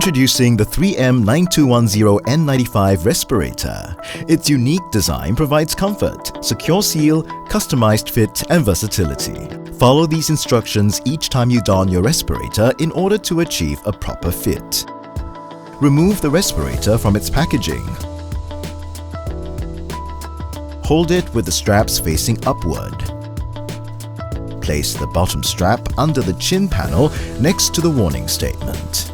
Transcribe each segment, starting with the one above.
Introducing the 3M9210 N95 respirator. Its unique design provides comfort, secure seal, customized fit, and versatility. Follow these instructions each time you don your respirator in order to achieve a proper fit. Remove the respirator from its packaging. Hold it with the straps facing upward. Place the bottom strap under the chin panel next to the warning statement.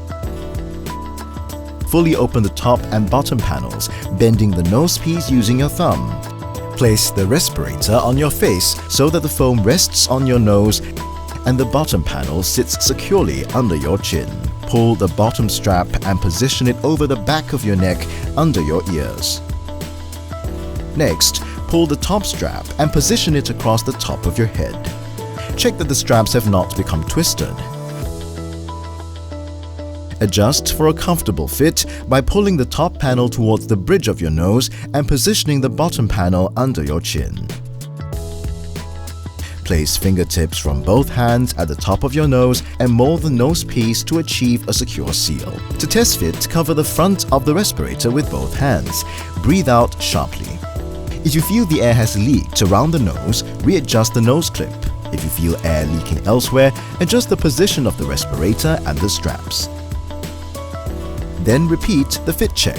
Fully open the top and bottom panels, bending the nose piece using your thumb. Place the respirator on your face so that the foam rests on your nose and the bottom panel sits securely under your chin. Pull the bottom strap and position it over the back of your neck under your ears. Next, pull the top strap and position it across the top of your head. Check that the straps have not become twisted. Adjust for a comfortable fit by pulling the top panel towards the bridge of your nose and positioning the bottom panel under your chin. Place fingertips from both hands at the top of your nose and mold the nose piece to achieve a secure seal. To test fit, cover the front of the respirator with both hands. Breathe out sharply. If you feel the air has leaked around the nose, readjust the nose clip. If you feel air leaking elsewhere, adjust the position of the respirator and the straps. Then repeat the fit check.